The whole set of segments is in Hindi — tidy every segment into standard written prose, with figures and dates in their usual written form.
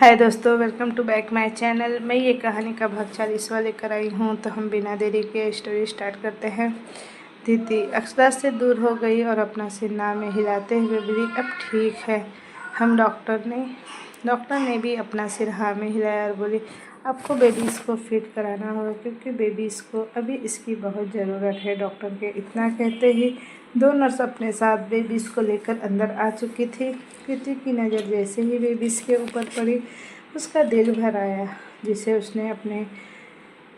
हाय दोस्तों, welcome to back my channel. मैं ये कहानी का भाग 40वां लेकर आई हूँ। तो हम बिना देरी के स्टोरी स्टार्ट करते हैं। दीदी अक्षरा से दूर हो गई और अपना सिर में हिलाते हुए बोली, अब ठीक है। हम डॉक्टर ने भी अपना सिर हाँ में हिलाया और बोली, आपको बेबीज़ को फीड कराना होगा क्योंकि बेबीज़ को अभी इसकी बहुत ज़रूरत है। डॉक्टर के इतना कहते ही दो नर्स अपने साथ बेबीज़ को लेकर अंदर आ चुकी थी। कृति की नज़र जैसे ही बेबीज़ के ऊपर पड़ी, उसका दिल भर आया। जिसे उसने अपने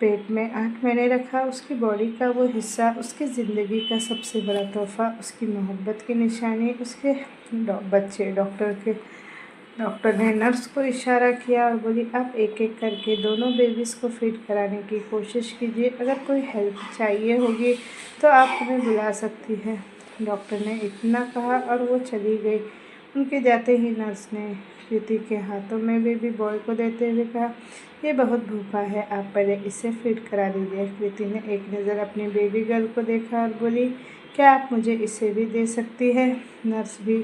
पेट में 8 महीने रखा, उसकी बॉडी का वो हिस्सा, उसकी ज़िंदगी का सबसे बड़ा तोहफ़ा, उसकी मोहब्बत की निशानी, उसके बच्चे। डॉक्टर ने नर्स को इशारा किया और बोली, आप एक एक करके दोनों बेबीज़ को फीड कराने की कोशिश कीजिए। अगर कोई हेल्प चाहिए होगी तो आप हमें बुला सकती हैं। डॉक्टर ने इतना कहा और वो चली गई। उनके जाते ही नर्स ने कृति के हाथों में बेबी बॉय को देते हुए कहा, ये बहुत भूखा है, आप पहले इसे फीड करा दीजिए। कृति ने एक नज़र अपनी बेबी गर्ल को देखा और बोली, क्या आप मुझे इसे भी दे सकती है? नर्स भी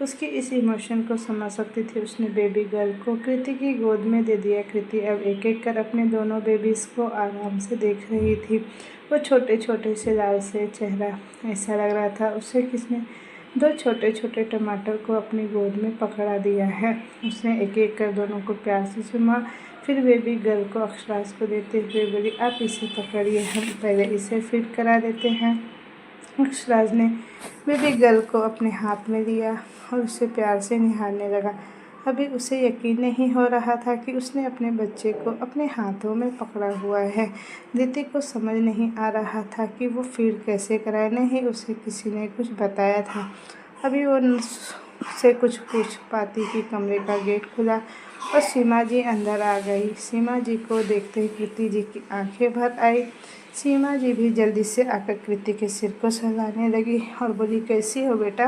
उसकी इस इमोशन को समझ सकती थी। उसने बेबी गर्ल को कृति की गोद में दे दिया। कृति अब एक एक कर अपने दोनों बेबीज़ को आराम से देख रही थी। वो छोटे छोटे से लाल से चेहरा, ऐसा लग रहा था उसे किसने दो छोटे छोटे टमाटर को अपनी गोद में पकड़ा दिया है। उसने एक एक कर दोनों को प्यार से चूमा, फिर बेबी गर्ल को अक्षराज को देते हुए बोली, आप इसे पकड़िए, हम पहले इसे फीड करा देते हैं। अक्षराज ने बेबी गर्ल को अपने हाथ में लिया और उसे प्यार से निहारने लगा। अभी उसे यकीन नहीं हो रहा था कि उसने अपने बच्चे को अपने हाथों में पकड़ा हुआ है। दीदी को समझ नहीं आ रहा था कि वो फीड कैसे कराए, नहीं उसे किसी ने कुछ बताया था। अभी वो से कुछ पूछ पाती कि कमरे का गेट खुला और सीमा जी अंदर आ गई। सीमा जी को देखते ही कृति जी की आंखें भर आई। सीमा जी भी जल्दी से आकर कृति के सिर को सहलाने लगी और बोली, कैसी हो बेटा?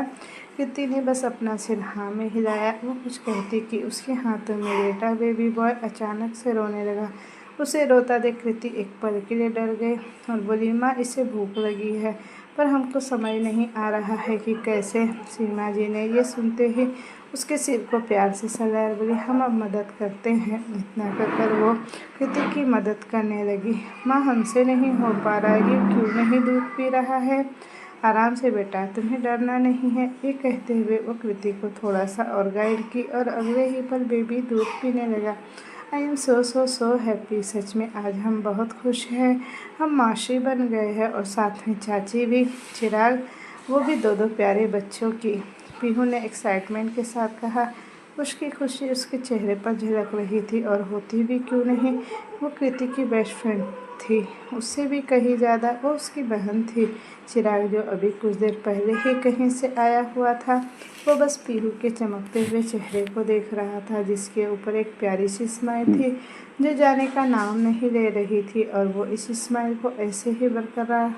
कृति ने बस अपना सिर हाँ में हिलाया। वो कुछ कहती कि उसके हाथों में लेटा बेबी बॉय अचानक से रोने लगा। उसे रोता देख कृति एक पल के लिए डर गई और बोली, माँ इसे भूख लगी है पर हमको समझ नहीं आ रहा है कि कैसे। सीमा जी ने ये सुनते ही उसके सिर को प्यार से सहलाया और बोली, हम अब मदद करते हैं। इतना कहकर वो कृति की मदद करने लगी। माँ हमसे नहीं हो पा रहा, ये क्यों नहीं दूध पी रहा है? आराम से बेटा, तुम्हें डरना नहीं है। ये कहते हुए वो कृति को थोड़ा सा और गाइड की और अगले ही पल बेबी दूध पीने लगा। आई एम सो हैप्पी। सच में आज हम बहुत खुश हैं। हम मासी बन गए हैं और साथ में चाची भी। चिराग, वो भी दो प्यारे बच्चों की। पीहू ने एक्साइटमेंट के साथ कहा। उसकी खुशी उसके चेहरे पर झलक रही थी और होती भी क्यों नहीं, वो कृति की बेस्ट फ्रेंड थी। उससे भी कहीं ज़्यादा वो उसकी बहन थी। चिराग, जो अभी कुछ देर पहले ही कहीं से आया हुआ था, वो बस पीहू के चमकते हुए चेहरे को देख रहा था, जिसके ऊपर एक प्यारी सी स्माइल थी जो जाने का नाम नहीं ले रही थी। और वो इस स्माइल को ऐसे ही बरकरार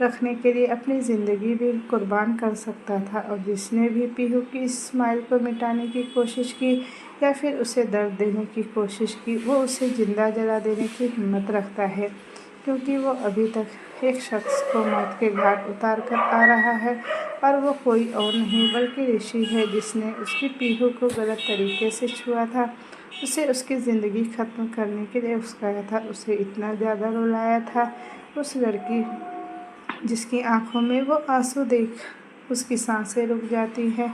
रखने के लिए अपनी ज़िंदगी भी कुर्बान कर सकता था। और जिसने भी पीहू की इस स्माइल को मिटाने की कोशिश की या फिर उसे दर्द देने की कोशिश की, वो उसे ज़िंदा जला देने की हिम्मत रखता है, क्योंकि वो अभी तक एक शख्स को मौत के घाट उतार कर आ रहा है और वो कोई और नहीं बल्कि ऋषि है, जिसने उसकी पीहू को गलत तरीके से छुआ था, उसे उसकी ज़िंदगी ख़त्म करने के लिए उकसाया था, उसे इतना ज़्यादा रुलाया था। उस लड़की जिसकी आंखों में वो आंसू देख उसकी सांसें रुक जाती हैं।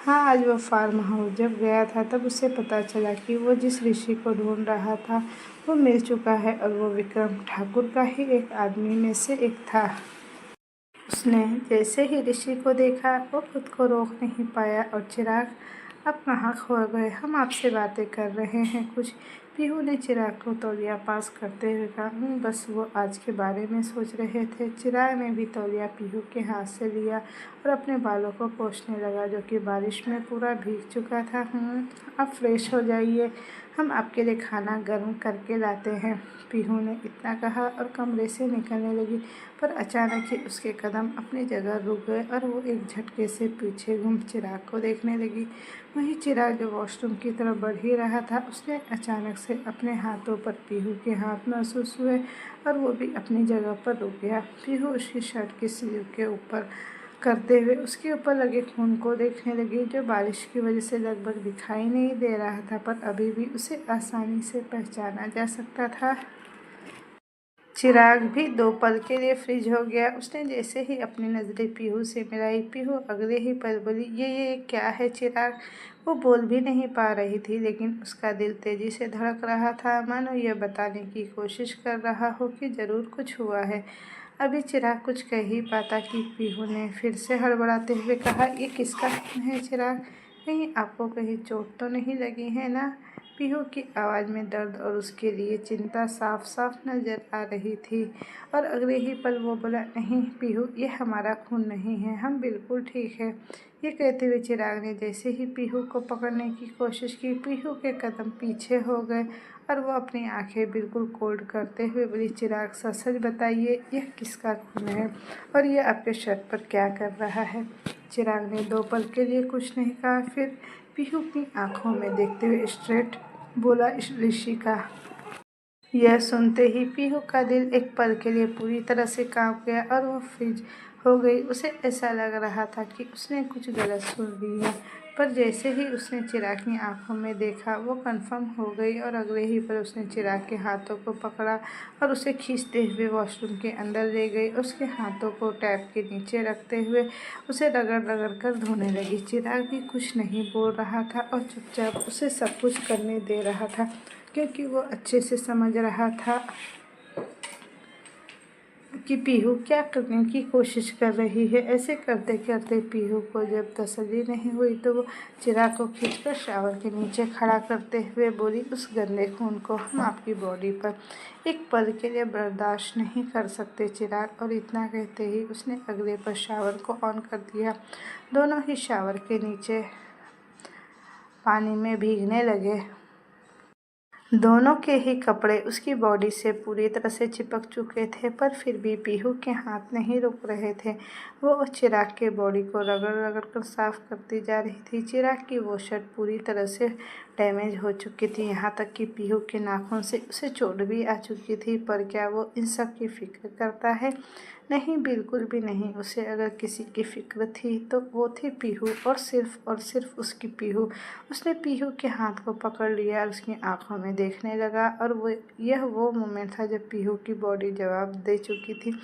हाँ, आज वो फार्म हाउस जब गया था तब उसे पता चला कि वो जिस ऋषि को ढूंढ रहा था वो मिल चुका है और वो विक्रम ठाकुर का ही एक आदमी में से एक था। उसने जैसे ही ऋषि को देखा वो खुद को रोक नहीं पाया और चिराग, आप कहाँ खो गए? हम आपसे बातें कर रहे हैं कुछ। पीहू ने चिराग को तौलिया पास करते हुए कहा, बस वो आज के बारे में सोच रहे थे। चिराग ने भी तौलिया पीहू के हाथ से लिया और अपने बालों को पोंछने लगा, जो कि बारिश में पूरा भीग चुका था। अब फ्रेश हो जाइए, हम आपके लिए खाना गर्म करके लाते हैं। पीहू ने इतना कहा और कमरे से निकलने लगी, पर अचानक ही उसके कदम अपनी जगह रुक गए और वो एक झटके से पीछे घूम चिराग को देखने लगी। वहीं चिराग जो वॉशरूम की तरफ बढ़ ही रहा था, उसने अचानक से अपने हाथों पर पीहू के हाथ महसूस हुए और वो भी अपनी जगह पर रुक गया। पीहू उसकी शर्ट की स्लीव के ऊपर करते हुए उसके ऊपर लगे खून को देखने लगी, जो बारिश की वजह से लगभग दिखाई नहीं दे रहा था, पर अभी भी उसे आसानी से पहचाना जा सकता था। चिराग भी 2 पल के लिए फ्रीज हो गया। उसने जैसे ही अपनी नज़रें पीहू से मिलाई, पीहू अगले ही पल बोली, ये क्या है चिराग? वो बोल भी नहीं पा रही थी, लेकिन उसका दिल तेजी से धड़क रहा था, मानो यह बताने की कोशिश कर रहा हो कि ज़रूर कुछ हुआ है। अभी चिराग कुछ कह ही पाता कि पीहू ने फिर से हड़बड़ाते हुए कहा, ये किसका खून है चिराग? कहीं आपको कहीं चोट तो नहीं लगी है ना? पीहू की आवाज़ में दर्द और उसके लिए चिंता साफ साफ नजर आ रही थी, और अगले ही पल वो बोला, नहीं पीहू, ये हमारा खून नहीं है, हम बिल्कुल ठीक है। ये कहते हुए चिराग ने जैसे ही पीहू को पकड़ने की कोशिश की, पीहू के कदम पीछे हो गए और वो अपनी आंखें बिल्कुल कोल्ड करते हुए बोली, चिराग सच सच बताइए, यह किसका खून है और ये आपके शर्ट पर क्या कर रहा है? चिराग ने 2 पल के लिए कुछ नहीं कहा, फिर पीहू की आंखों में देखते हुए स्ट्रेट बोला, ऋषि का। यह सुनते ही पीहू का दिल एक पल के लिए पूरी तरह से कांप गया और वो फ्रीज हो गई। उसे ऐसा लग रहा था कि उसने कुछ गलत सुन लिया, पर जैसे ही उसने चिराग की आंखों में देखा, वो कंफर्म हो गई और अगले ही पर उसने चिराग के हाथों को पकड़ा और उसे खींचते हुए वॉशरूम के अंदर ले गई। उसके हाथों को टैप के नीचे रखते हुए उसे रगड़ रगड़ कर धोने लगी। चिराग भी कुछ नहीं बोल रहा था और चुपचाप उसे सब कुछ करने दे रहा था, क्योंकि वो अच्छे से समझ रहा था कि पीहू क्या करने की कोशिश कर रही है। ऐसे करते करते पीहू को जब तसल्ली नहीं हुई, तो वो चिराग को खींचकर शावर के नीचे खड़ा करते हुए बोली, उस गंदे खून को हम आपकी बॉडी पर एक पल के लिए बर्दाश्त नहीं कर सकते चिराग। और इतना कहते ही उसने अगले पर शावर को ऑन कर दिया। दोनों ही शावर के नीचे पानी में भीगने लगे। दोनों के ही कपड़े उसकी बॉडी से पूरी तरह से चिपक चुके थे, पर फिर भी पीहू के हाथ नहीं रुक रहे थे। वो चिराग के बॉडी को रगड़ रगड़ कर साफ करती जा रही थी। चिराग की वो शर्ट पूरी तरह से डैमेज हो चुकी थी, यहाँ तक कि पीहू के नाखून से उसे चोट भी आ चुकी थी। पर क्या वो इन सब की फिक्र करता है? नहीं, बिल्कुल भी नहीं। उसे अगर किसी की फिक्र थी तो वो थी पीहू, और सिर्फ उसकी पीहू। उसने पीहू के हाथ को पकड़ लिया और उसकी आंखों में देखने लगा, और वो मोमेंट था जब पीहू की बॉडी जवाब दे चुकी थी,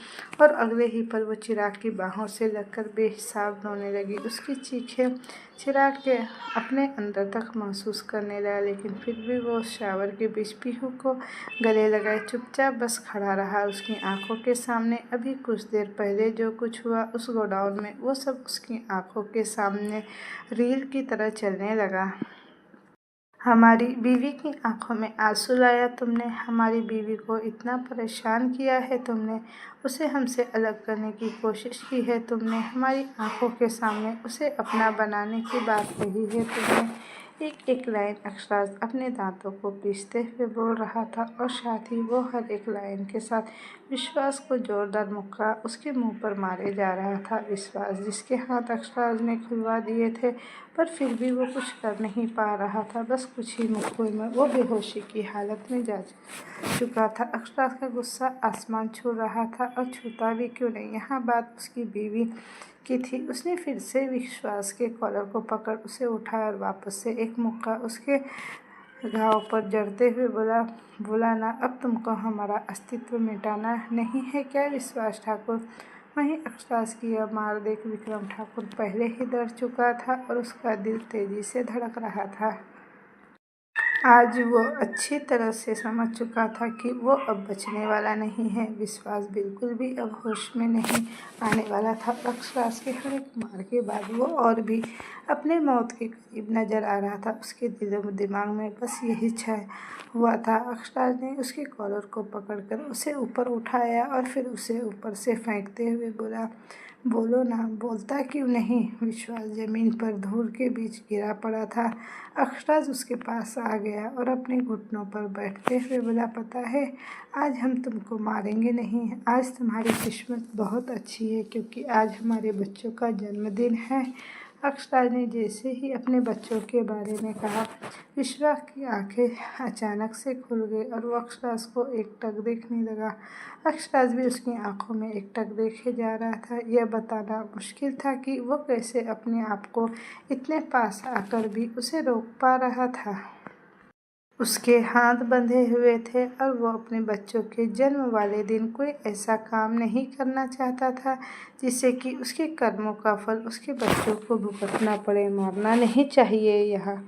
और अगले ही पल वो चिराग की बाहों से लगकर बेहिसाब रोने लगी। उसकी चीखें चिराग के अपने अंदर तक महसूस करने लगा, लेकिन फिर भी वो शावर के बीच पीहू को गले लगाए चुपचाप बस खड़ा रहा। उसकी आंखों के सामने अभी कुछ देर पहले जो कुछ हुआ उस गोडाउन में, वो सब उसकी आंखों के सामने रील की तरह चलने लगा। हमारी बीवी की आंखों में आंसू लाया तुमने, हमारी बीवी को इतना परेशान किया है तुमने, उसे हमसे अलग करने की कोशिश की है तुमने, हमारी आंखों के सामने उसे अपना बनाने की बात कही है तुमने। एक एक लाइन अक्षराज अपने दांतों को पीसते हुए बोल रहा था, और साथ ही वो हर एक लाइन के साथ विश्वास को जोरदार मुक्का उसके मुंह पर मारे जा रहा था। विश्वास जिसके हाथ अक्षराज ने खुलवा दिए थे, पर फिर भी वो कुछ कर नहीं पा रहा था। बस कुछ ही मुट्ठों में वो बेहोशी की हालत में जा चुका था। अक्षराज का गुस्सा आसमान छू रहा था, और छूता भी क्यों नहीं, यहाँ बात उसकी बीवी की थी। उसने फिर से विश्वास के कॉलर को पकड़ उसे उठाया और वापस से एक मुक्का उसके घाव पर जड़ते हुए बोला ना, अब तुमको हमारा अस्तित्व मिटाना नहीं है क्या विश्वास ठाकुर? वहीं अक्षराज की यह मार देख विक्रम ठाकुर पहले ही डर चुका था, और उसका दिल तेजी से धड़क रहा था। आज वो अच्छी तरह से समझ चुका था कि वो अब बचने वाला नहीं है। विश्वास बिल्कुल भी अब होश में नहीं आने वाला था। अक्षराज के हर एक मार के बाद वो और भी अपने मौत के करीब नजर आ रहा था। उसके दिमाग में बस यही छाया हुआ था। अक्षराज ने उसके कॉलर को पकड़कर उसे ऊपर उठाया और फिर उसे ऊपर से फेंकते हुए बोला, बोलो ना, बोलता क्यों नहीं? विश्वास जमीन पर धूल के बीच गिरा पड़ा था। अक्षराज उसके पास आ गया और अपने घुटनों पर बैठते हुए बोला, पता है, आज हम तुमको मारेंगे नहीं। आज तुम्हारी किस्मत बहुत अच्छी है, क्योंकि आज हमारे बच्चों का जन्मदिन है। अक्षरा ने जैसे ही अपने बच्चों के बारे में कहा, विश्वा की आंखें अचानक से खुल गई और वो अक्षराज को एकटक देखने लगा। अक्षराज भी उसकी आंखों में एकटक देखे जा रहा था। यह बताना मुश्किल था कि वो कैसे अपने आप को इतने पास आकर भी उसे रोक पा रहा था। उसके हाथ बंधे हुए थे और वो अपने बच्चों के जन्म वाले दिन कोई ऐसा काम नहीं करना चाहता था जिससे कि उसके कर्मों का फल उसके बच्चों को भुगतना पड़े। मारना नहीं चाहिए, यहाँ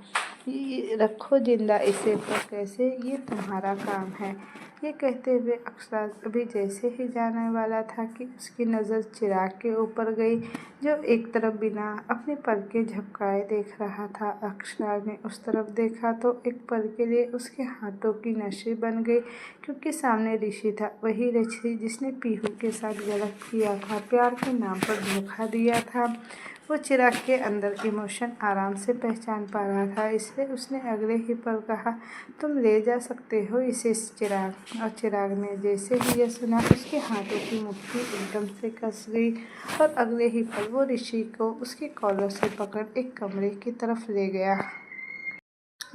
रखो जिंदा इसे, पर कैसे, ये तुम्हारा काम है। ये कहते हुए अक्षराज अभी जैसे ही जाने वाला था कि उसकी नज़र चिराग के ऊपर गई, जो एक तरफ बिना अपने पलकें झपकाए देख रहा था। अक्षराज ने उस तरफ देखा तो एक पल के लिए उसके हाथों की नसें बन गई, क्योंकि सामने ऋषि था। वही ऋषि जिसने पीहू के साथ गलत किया था, प्यार के नाम पर धोखा दिया था। वो चिराग के अंदर इमोशन आराम से पहचान पा रहा था, इसलिए उसने अगले ही पल कहा, तुम ले जा सकते हो इसे चिराग। और चिराग ने जैसे ही यह सुना, उसके हाथों की मुट्ठी एकदम से कस गई और अगले ही पल वो ऋषि को उसके कॉलर से पकड़ एक कमरे की तरफ ले गया।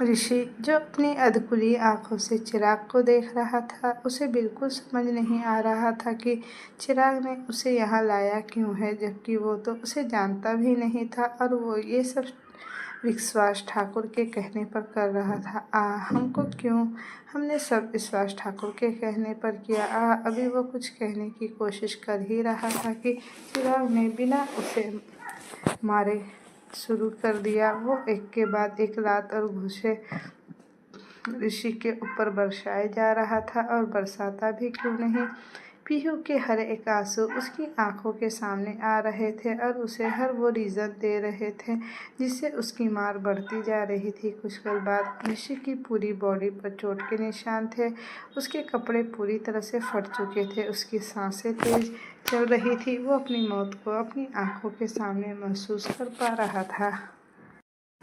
ऋषि, जो अपनी अधखुली आंखों से चिराग को देख रहा था, उसे बिल्कुल समझ नहीं आ रहा था कि चिराग ने उसे यहाँ लाया क्यों है, जबकि वो तो उसे जानता भी नहीं था और वो ये सब विश्वास ठाकुर के कहने पर कर रहा था। हमको क्यों, हमने सब विश्वास ठाकुर के कहने पर किया। अभी वो कुछ कहने की कोशिश कर ही रहा था कि चिराग ने बिना उसे मारे शुरू कर दिया। वो एक के बाद एक लात और घूंसे ऋषि के ऊपर बरसाए जा रहा था, और बरसाता भी क्यों नहीं। पीहू के हर एक आंसू उसकी आंखों के सामने आ रहे थे और उसे हर वो रीज़न दे रहे थे जिससे उसकी मार बढ़ती जा रही थी। कुछ पल बाद ऋषि की पूरी बॉडी पर चोट के निशान थे, उसके कपड़े पूरी तरह से फट चुके थे, उसकी सांसें तेज चल रही थी। वो अपनी मौत को अपनी आंखों के सामने महसूस कर पा रहा था।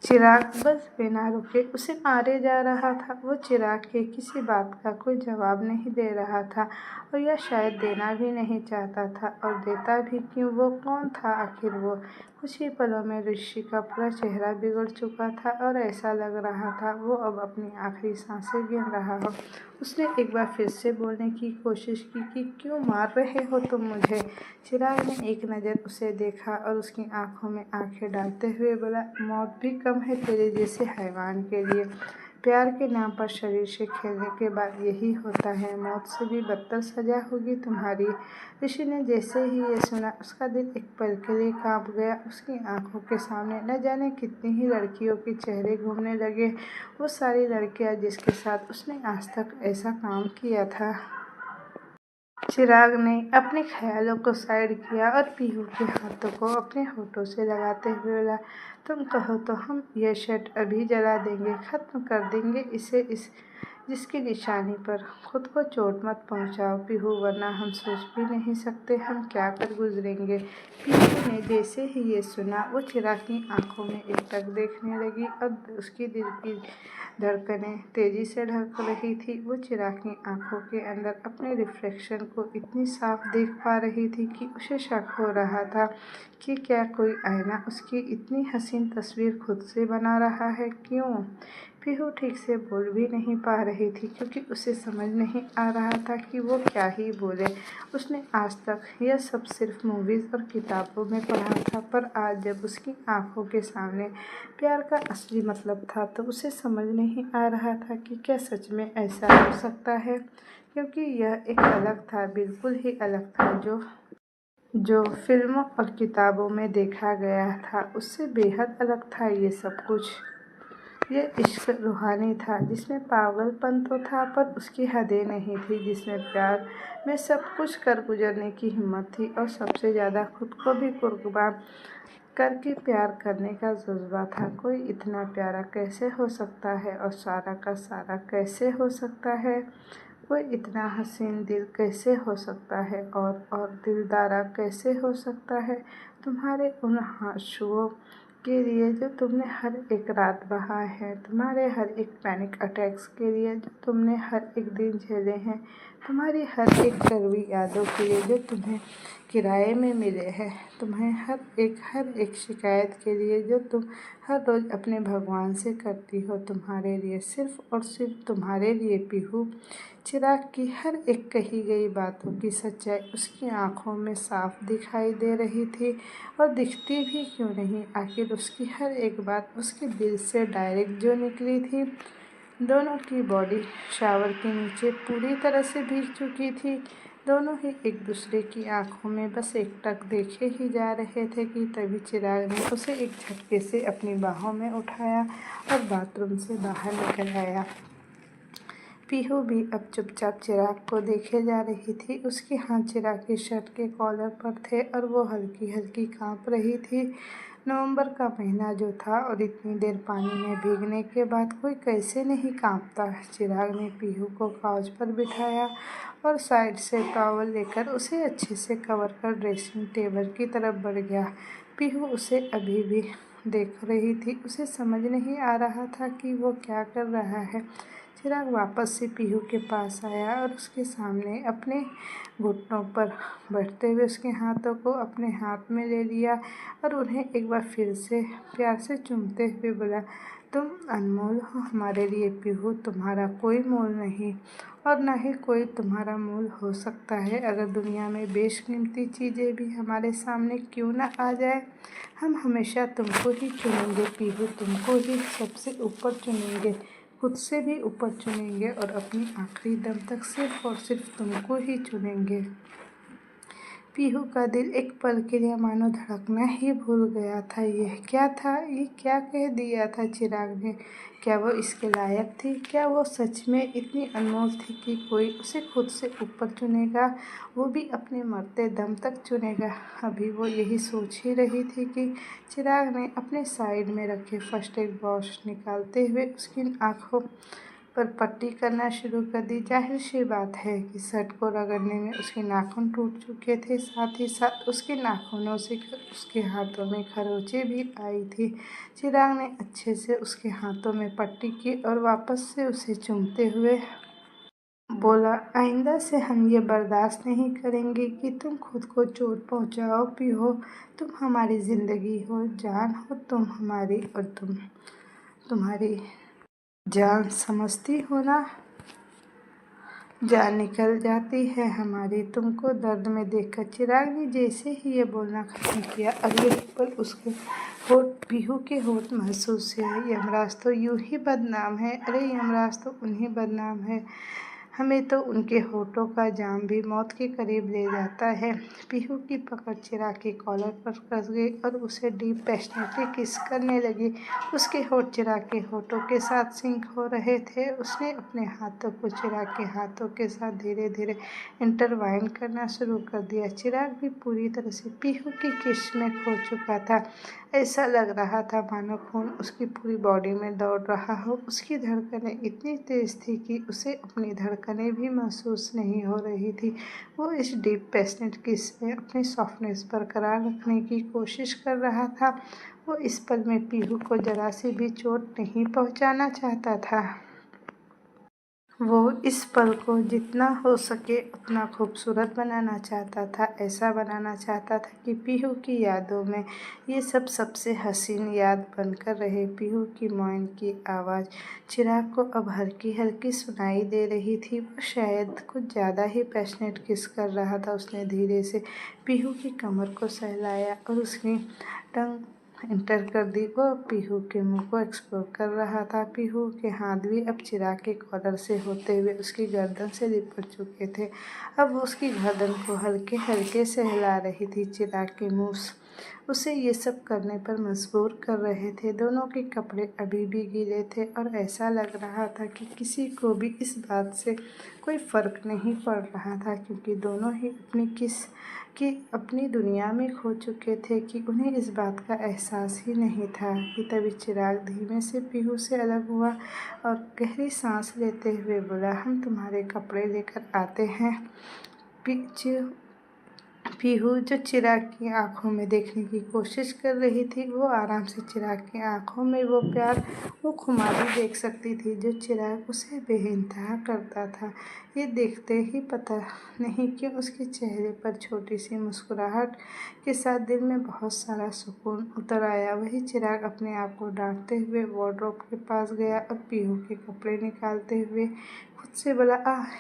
चिराग बस बिना रुके उसे मारे जा रहा था। वो चिराग के किसी बात का कोई जवाब नहीं दे रहा था और यह शायद देना भी नहीं चाहता था, और देता भी क्यों, वो कौन था आखिर। वो कुछ ही पलों में ऋषि का पूरा चेहरा बिगड़ चुका था और ऐसा लग रहा था वो अब अपनी आखिरी सांसें गिन रहा हो। उसने एक बार फिर से बोलने की कोशिश की कि क्यों मार रहे हो तुम मुझे। चिराग ने एक नज़र उसे देखा और उसकी आंखों में आंखें डालते हुए बोला, मौत भी कम है तेरे जैसे हैवान के लिए। प्यार के नाम पर शरीर से खेलने के बाद यही होता है, मौत से भी बदतर सजा होगी तुम्हारी। ऋषि ने जैसे ही ये सुना, उसका दिल एक पल के लिए कांप गया। उसकी आंखों के सामने न जाने कितनी ही लड़कियों के चेहरे घूमने लगे, वो सारी लड़कियां जिसके साथ उसने आज तक ऐसा काम किया था। चिराग ने अपने ख्यालों को साइड किया और पीहू के हाथों को अपने होठों से लगाते हुए बोला, तुम कहो तो हम यह शर्ट अभी जला देंगे, ख़त्म कर देंगे इसे, इस जिसकी निशानी पर। खुद को चोट मत पहुंचाओ पीहू, वरना हम सोच भी नहीं सकते हम क्या कर गुजरेंगे। पीहू ने जैसे ही ये सुना, वो चिराग की आंखों में एकटक देखने लगी और उसकी दिल की धड़कनें तेजी से धड़क रही थी। वो चिराग की आंखों के अंदर अपने रिफ्लेक्शन को इतनी साफ देख पा रही थी कि उसे शक हो रहा था कि क्या कोई आईना उसकी इतनी हसीन तस्वीर खुद से बना रहा है। क्यों? पीहू ठीक से बोल भी नहीं पा रही थी, क्योंकि उसे समझ नहीं आ रहा था कि वो क्या ही बोले। उसने आज तक यह सब सिर्फ मूवीज़ और किताबों में पढ़ा था, पर आज जब उसकी आंखों के सामने प्यार का असली मतलब था तो उसे समझ नहीं आ रहा था कि क्या सच में ऐसा हो सकता है, क्योंकि यह एक अलग था, बिल्कुल ही अलग था जो फिल्मों और किताबों में देखा गया था। उससे बेहद अलग था ये सब कुछ। ये इश्क रूहानी था जिसमें पागलपन तो था, पर उसकी हदें नहीं थी, जिसमें प्यार में सब कुछ कर गुजरने की हिम्मत थी और सबसे ज़्यादा खुद को भी कुर्बान करके प्यार करने का जज्बा था। कोई इतना प्यारा कैसे हो सकता है और सारा का सारा कैसे हो सकता है। कोई इतना हसीन दिल कैसे हो सकता है और दिलदारा कैसे हो सकता है। तुम्हारे उन आंसुओं के लिए जो तुमने हर एक रात बहाए हैं, तुम्हारे हर एक पैनिक अटैक्स के लिए जो तुमने हर एक दिन झेले हैं, तुम्हारी हर एक कड़वी यादों के लिए जो तुम्हें किराए में मिले हैं। तुम्हें हर एक शिकायत के लिए जो तुम हर रोज़ अपने भगवान से करती हो, तुम्हारे लिए, सिर्फ और सिर्फ तुम्हारे लिए पीहू। चिराग की हर एक कही गई बातों की सच्चाई उसकी आंखों में साफ दिखाई दे रही थी, और दिखती भी क्यों नहीं, आखिर उसकी हर एक बात उसके दिल से डायरेक्ट जो निकली थी। दोनों की बॉडी शावर के नीचे पूरी तरह से भीग चुकी थी। दोनों ही एक दूसरे की आंखों में बस एकटक देखे ही जा रहे थे कि तभी चिराग ने उसे एक झटके से अपनी बाहों में उठाया और बाथरूम से बाहर निकल आया। पीहू भी अब चुपचाप चिराग को देखे जा रही थी। उसके हाथ चिराग की शर्ट के कॉलर पर थे और वो हल्की हल्की कांप रही थी। नवंबर का महीना जो था और इतनी देर पानी में भीगने के बाद कोई कैसे नहीं कांपता। चिराग ने पीहू को काउच पर बिठाया और साइड से टॉवल लेकर उसे अच्छे से कवर कर ड्रेसिंग टेबल की तरफ बढ़ गया। पीहू उसे अभी भी देख रही थी। उसे समझ नहीं आ रहा था कि वो क्या कर रहा है। चिराग वापस से पीहू के पास आया और उसके सामने अपने घुटनों पर बैठते हुए उसके हाथों को अपने हाथ में ले लिया और उन्हें एक बार फिर से प्यार से चूमते हुए बोला, तुम अनमोल हो हमारे लिए पीहू, तुम्हारा कोई मोल नहीं और न ही कोई तुम्हारा मोल हो सकता है। अगर दुनिया में बेशकीमती चीज़ें भी हमारे सामने क्यों न आ जाए, हम हमेशा तुमको ही चुनेंगे पीहू, तुमको ही सबसे ऊपर चुनेंगे, खुद से भी ऊपर चुनेंगे और अपनी आखिरी दम तक सिर्फ और सिर्फ तुमको ही चुनेंगे। पीहू का दिल एक पल के लिए मानो धड़कना ही भूल गया था। यह क्या था, ये क्या कह दिया था चिराग ने? क्या वो इसके लायक थी? क्या वो सच में इतनी अनमोल थी कि कोई उसे खुद से ऊपर चुनेगा, वो भी अपने मरते दम तक चुनेगा? अभी वो यही सोच ही रही थी कि चिराग ने अपने साइड में रखे फर्स्ट एड बॉक्स निकालते हुए उसकी आंखों पर पट्टी करना शुरू कर दी। जाहिर सी बात है कि शर्ट को रगड़ने में उसके नाखून टूट चुके थे, साथ ही साथ उसके नाखूनों से उसके हाथों में खरोंचें भी आई थी। चिराग ने अच्छे से उसके हाथों में पट्टी की और वापस से उसे चूमते हुए बोला, आइंदा से हम ये बर्दाश्त नहीं करेंगे कि तुम खुद को चोट पहुंचाओ पीहू। तुम हमारी ज़िंदगी हो, जान हो तुम हमारी, और तुम्हारी जान समझती हो ना, जान निकल जाती है हमारी तुमको दर्द में देखकर। चिराग ने जैसे ही ये बोलना खत्म किया, अगले पल उसके होठ पीहू के होठ महसूस हुए। यमराज तो यूं ही बदनाम है, अरे यमराज तो उन्हीं बदनाम है, हमें तो उनके होठों का जाम भी मौत के करीब ले जाता है। पीहू की पकड़ चिराग के कॉलर पर कस गई और उसे डीप पैशनेटली किस करने लगी। उसके होठ चिराग के होठों के साथ सिंक हो रहे थे। उसने अपने हाथों को चिराग के हाथों के साथ धीरे धीरे इंटरवाइन करना शुरू कर दिया। चिराग भी पूरी तरह से पीहू की किस में खो चुका था। ऐसा लग रहा था मानो खून उसकी पूरी बॉडी में दौड़ रहा हो। उसकी धड़कनें इतनी तेज थी कि उसे अपनी धड़कनें भी महसूस नहीं हो रही थी। वो इस डीप पैशनेट किस में अपनी सॉफ्टनेस बरकरार रखने की कोशिश कर रहा था। वो इस पल में पीहू को जरा सी भी चोट नहीं पहुंचाना चाहता था। वो इस पल को जितना हो सके उतना खूबसूरत बनाना चाहता था। ऐसा बनाना चाहता था कि पीहू की यादों में ये सब सबसे हसीन याद बनकर रहे। पीहू की मौन की आवाज़ चिराग को अब हल्की हल्की सुनाई दे रही थी। वो शायद कुछ ज़्यादा ही पैशनेट किस कर रहा था। उसने धीरे से पीहू की कमर को सहलाया और उसकी टंग एंटर कर दी। वो पीहू के मुंह को एक्सप्लोर कर रहा था। पीहू के हाथ भी अब चिराग के कॉलर से होते हुए उसकी गर्दन से लिपट चुके थे। अब वो उसकी गर्दन को हल्के हल्के से हिला रही थी। चिराग के मूव्स उसे ये सब करने पर मजबूर कर रहे थे। दोनों के कपड़े अभी भी गीले थे और ऐसा लग रहा था कि किसी को भी इस बात से कोई फ़र्क नहीं पड़ रहा था, क्योंकि दोनों ही अपनी किस कि अपनी दुनिया में खो चुके थे कि उन्हें इस बात का एहसास ही नहीं था। कि तभी चिराग धीमे से पीहू से अलग हुआ और गहरी सांस लेते हुए बोला, हम तुम्हारे कपड़े लेकर आते हैं। पीहू जो चिराग की आंखों में देखने की कोशिश कर रही थी, वो आराम से चिराग की आंखों में वो प्यार, वो खुमारी देख सकती थी जो चिराग उसे बेइंतहा करता था। ये देखते ही पता नहीं क्यों उसके चेहरे पर छोटी सी मुस्कुराहट के साथ दिल में बहुत सारा सुकून उतर आया। वही चिराग अपने आप को डांटते हुए वार्डरोब के पास गया और पीहू के कपड़े निकालते हुए खुद से बोला,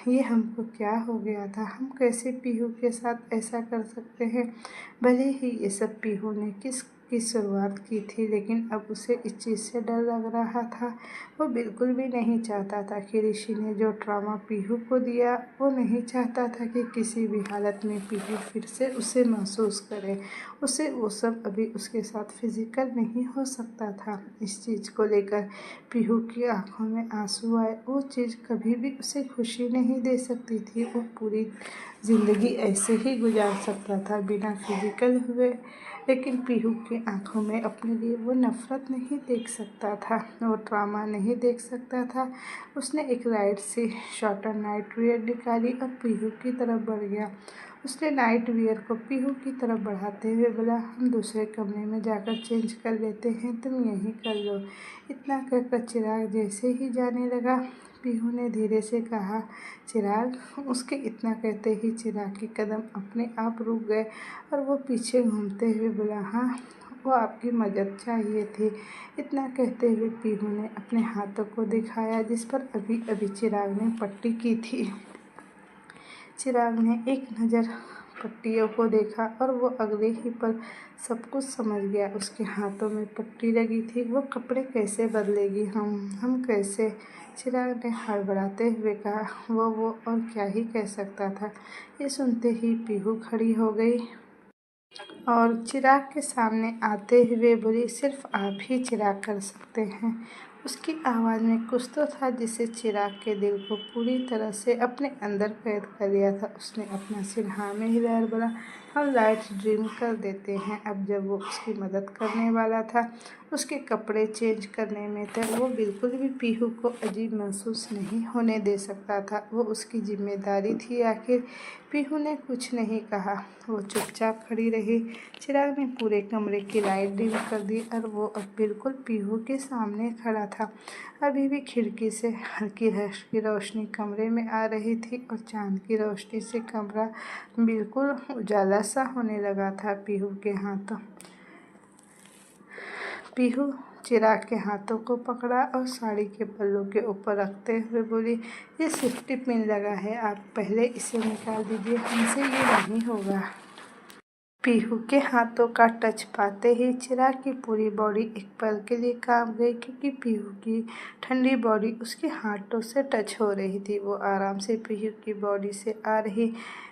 ये हमको क्या हो गया था, हम कैसे पीहू के साथ ऐसा कर सकते हैं। भले ही ये सब पीहू ने की शुरुआत की थी, लेकिन अब उसे इस चीज़ से डर लग रहा था। वो बिल्कुल भी नहीं चाहता था कि ऋषि ने जो ट्रॉमा पीहू को दिया, वो नहीं चाहता था कि किसी भी हालत में पीहू फिर से उसे महसूस करे। उसे वो सब अभी उसके साथ फिजिकल नहीं हो सकता था। इस चीज़ को लेकर पीहू की आंखों में आंसू आए। वो चीज़ कभी भी उसे खुशी नहीं दे सकती थी। वो पूरी ज़िंदगी ऐसे ही गुजार सकता था बिना फिजिकल हुए, लेकिन पीहू की आंखों में अपने लिए वो नफ़रत नहीं देख सकता था, वो ट्रामा नहीं देख सकता था। उसने एक लाइट सी शॉर्टर नाइट वियर निकाली और पीहू की तरफ बढ़ गया। उसने नाइट वियर को पीहू की तरफ बढ़ाते हुए बोला, हम दूसरे कमरे में जाकर चेंज कर लेते हैं, तुम यहीं कर लो। इतना कहकर चिराग जैसे ही जाने लगा, पीहू ने धीरे से कहा, चिराग। उसके इतना कहते ही चिराग के कदम अपने आप रुक गए और वो पीछे घूमते हुए बोला, हाँ, वो आपकी मदद चाहिए थी। इतना कहते हुए पीहू ने अपने हाथों को दिखाया जिस पर अभी अभी चिराग ने पट्टी की थी। चिराग ने एक नज़र पट्टियों को देखा और वो अगले ही पल सब कुछ समझ गया। उसके हाथों में पट्टी लगी थी, वो कपड़े कैसे बदलेगी, हम कैसे। चिराग ने हड़बड़ाते हुए कहा, वो और क्या ही कह सकता था। ये सुनते ही पीहू खड़ी हो गई और चिराग के सामने आते हुए बोली, सिर्फ आप ही चिराग कर सकते हैं। उसकी आवाज़ में कुछ तो था जिसे चिराग के दिल को पूरी तरह से अपने अंदर कैद कर लिया था। उसने अपना सिर हाँ में हिलाया, बोला, हम लाइट ड्रीम कर देते हैं। अब जब वो उसकी मदद करने वाला था, उसके कपड़े चेंज करने में थे, वो बिल्कुल भी पीहू को अजीब महसूस नहीं होने दे सकता था। वो उसकी जिम्मेदारी थी। आखिर पीहू ने कुछ नहीं कहा, वो चुपचाप खड़ी रही। चिराग ने पूरे कमरे की लाइट डिम कर दी और वो अब बिल्कुल पीहू के सामने खड़ा था। अभी भी खिड़की से हल्की हल्की रोशनी कमरे में आ रही थी और चांद की रोशनी से कमरा बिल्कुल उजाला सा होने लगा था। पीहू चिराग के हाथों को पकड़ा और साड़ी के पल्लू के ऊपर रखते हुए बोली, ये सेफ्टी पिन लगा है, आप पहले इसे निकाल दीजिए, हमसे ये नहीं होगा। पीहू के हाथों का टच पाते ही चिराग की पूरी बॉडी एक पल के लिए कांप गई, क्योंकि पीहू की ठंडी बॉडी उसके हाथों से टच हो रही थी। वो आराम से पीहू की बॉडी से आ रही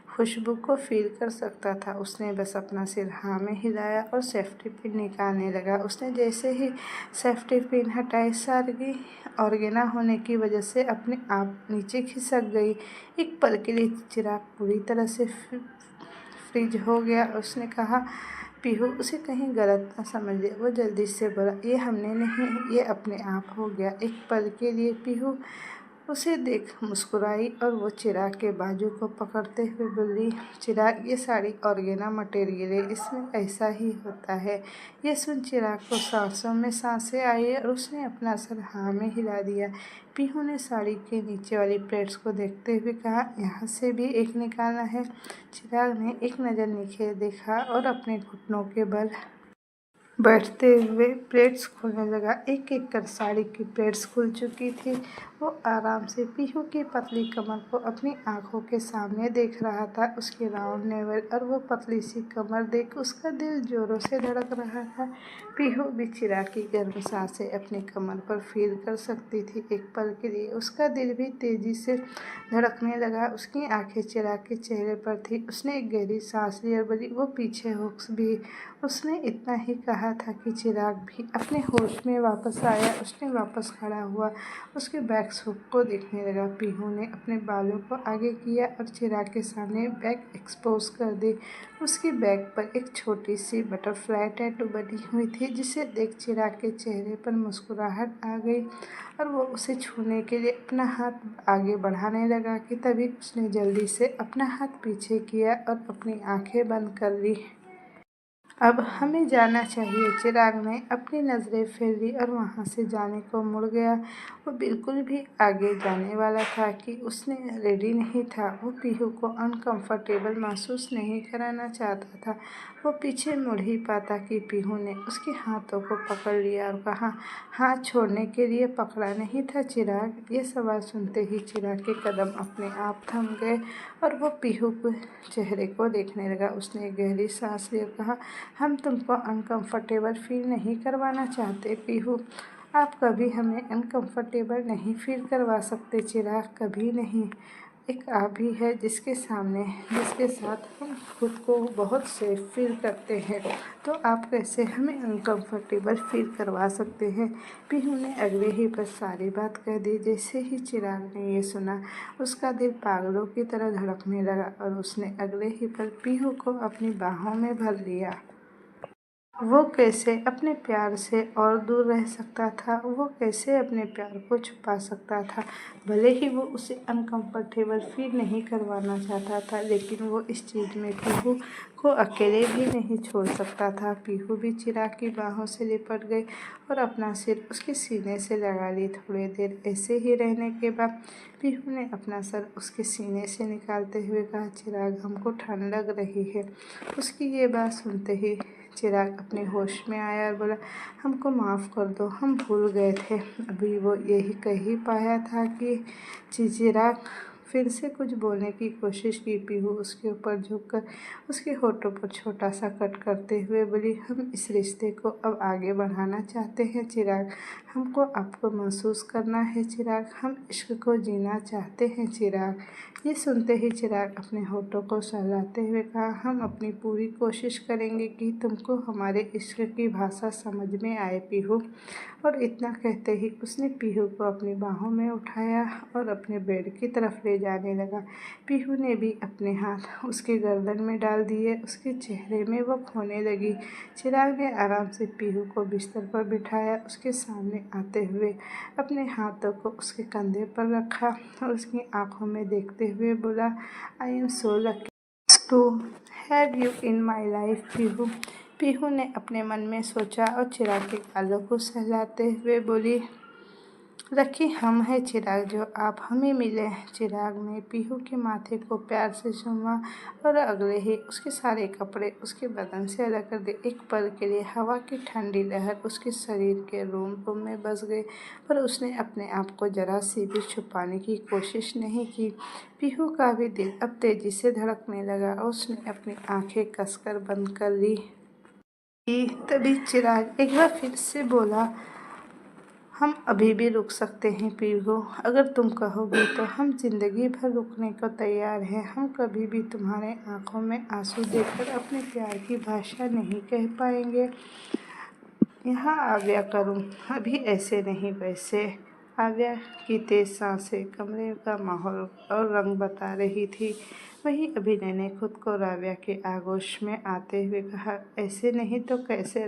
खुशबू को फील कर सकता था। उसने बस अपना सिर हाँ में हिलाया और सेफ्टी पिन निकालने लगा। उसने जैसे ही सेफ्टी पिन हटाई, सारी ऑर्गेना होने की वजह से अपने आप नीचे खिसक गई। एक पल के लिए चिराग पूरी तरह से फ्रीज हो गया। उसने कहा, पीहू, उसे कहीं गलत न समझ ले। वो जल्दी से बोला, ये हमने नहीं, ये अपने आप हो गया। एक पल के लिए पीहू उसे देख मुस्कुराई और वो चिराग के बाजू को पकड़ते हुए बोली, चिराग, ये साड़ी ऑर्गेना मटेरियल है, इसमें ऐसा ही होता है। ये सुन चिराग को सांसों में सांसें आई और उसने अपना सर हाँ में हिला दिया। पीहू ने साड़ी के नीचे वाली प्लेट्स को देखते हुए कहा, यहाँ से भी एक निकालना है। चिराग ने एक नज़र नीचे देखा और अपने घुटनों के बल बैठते हुए प्लेट्स खोलने लगा। एक एक कर साड़ी की प्लेट्स खुल चुकी थी। वो आराम से पीहू की पतली कमर को अपनी आंखों के सामने देख रहा था। उसकी राउंड नेवल और वो पतली सी कमर देख उसका दिल जोरों से धड़क रहा था। पीहू भी चिराग की गर्म सांसें अपनी कमर पर फील कर सकती थी। एक पल के लिए उसका दिल भी तेजी से धड़कने लगा। उसकी आंखें चिराग के चेहरे पर थी। उसने एक गहरी सांस ली और बोली, वो पीछे हुक्स भी। उसने इतना ही कहा था कि चिराग भी अपने होश में वापस आया। उसने वापस खड़ा हुआ, उसके बैक सूट को देखने लगा। पीहू ने अपने बालों को आगे किया और चिराग के सामने बैक एक्सपोज कर दी। उसकी बैक पर एक छोटी सी बटरफ्लाई टैटू बनी हुई थी, जिसे देख चिराग के चेहरे पर मुस्कुराहट आ गई और वो उसे छूने के लिए अपना हाथ आगे बढ़ाने लगा कि तभी उसने जल्दी से अपना हाथ पीछे किया और अपनी आंखें बंद कर ली। अब हमें जाना चाहिए। चिराग ने अपनी नज़रें फेर ली और वहाँ से जाने को मुड़ गया। वो बिल्कुल भी आगे जाने वाला था कि उसने रेडी नहीं था। वो पीहू को अनकंफर्टेबल महसूस नहीं कराना चाहता था। वो पीछे मुड़ ही पाता कि पीहू ने उसके हाथों को पकड़ लिया और कहा, हाथ छोड़ने के लिए पकड़ा नहीं था चिराग? ये सवाल सुनते ही चिराग के कदम अपने आप थम गए और वो पीहू के चेहरे को देखने लगा। उसने गहरी सांस ली और कहा, हम तुमको अनकंफर्टेबल फील नहीं करवाना चाहते पीहू। आप कभी हमें अनकंफर्टेबल नहीं फील करवा सकते चिराग, कभी नहीं। एक आप ही है जिसके साथ हम खुद को बहुत सेफ फील करते हैं, तो आप कैसे हमें अनकंफर्टेबल फील करवा सकते हैं? पीहू ने अगले ही पर सारी बात कह दी। जैसे ही चिराग ने ये सुना, उसका दिल पागलों की तरह धड़कने लगा और उसने अगले ही पल पीहू को अपनी बाहों में भर लिया। वो कैसे अपने प्यार से और दूर रह सकता था? वो कैसे अपने प्यार को छुपा सकता था? भले ही वो उसे अनकंफर्टेबल फील नहीं करवाना चाहता था, लेकिन वो इस चीज़ में पीहू को अकेले भी नहीं छोड़ सकता था। पीहू भी चिराग की बाहों से लिपट गई और अपना सिर उसके सीने से लगा ली। थोड़ी देर ऐसे ही रहने के बाद पीहू ने अपना सर उसके सीने से निकालते हुए कहा, चिराग, हमको ठंड लग रही है। उसकी ये बात सुनते ही चिराग अपने होश में आया और बोला, हमको माफ़ कर दो, हम भूल गए थे। अभी वो यही कह ही पाया था कि चिराग फिर से कुछ बोलने की कोशिश की। पीहू उसके ऊपर झुककर उसके होठों पर छोटा सा कट करते हुए बोली, हम इस रिश्ते को अब आगे बढ़ाना चाहते हैं चिराग। हमको आपको महसूस करना है चिराग। हम इश्क को जीना चाहते हैं चिराग। ये सुनते ही चिराग अपने होठों को सहलाते हुए कहा, हम अपनी पूरी कोशिश करेंगे कि तुमको हमारे इश्क की भाषा समझ में आए पीहू। और इतना कहते ही उसने पीहू को अपनी बाहों में उठाया और अपने बेड की तरफ ले जाने लगा। पीहू ने भी अपने हाथ उसके गर्दन में डाल दिए। उसके चेहरे में वो खोने लगी। चिराग ने आराम से पीहू को बिस्तर पर बिठाया, उसके सामने आते हुए अपने हाथों को उसके कंधे पर रखा और उसकी आंखों में देखते हुए बोला, I am so lucky to have you in my life Pihu. Pihu ने अपने मन में सोचा और चिराग के गालों को सहलाते हुए बोली, लकी हम हैं चिराग जो आप हमें मिले। चिराग ने पीहू के माथे को प्यार से चूमा और अगले ही उसके सारे कपड़े उसके बदन से अलग कर दिए। एक पल के लिए हवा की ठंडी लहर उसके शरीर के रोम में बस गई, पर उसने अपने आप को जरा सी भी छुपाने की कोशिश नहीं की। पीहू का भी दिल अब तेजी से धड़कने लगा और उसने अपनी आंखें कसकर बंद कर ली। तभी चिराग एक बार फिर से बोला, हम अभी भी रुक सकते हैं पीहू, अगर तुम कहोगी तो हम जिंदगी भर रुकने को तैयार हैं। हम कभी भी तुम्हारे आंखों में आंसू देखकर अपने प्यार की भाषा नहीं कह पाएंगे। यहाँ आव्या करूँ, अभी ऐसे नहीं वैसे। आव्या की तेज सांसें कमरे का माहौल और रंग बता रही थी। वहीं अभिनय ने खुद को राव्या के आगोश में आते हुए कहा, ऐसे नहीं तो कैसे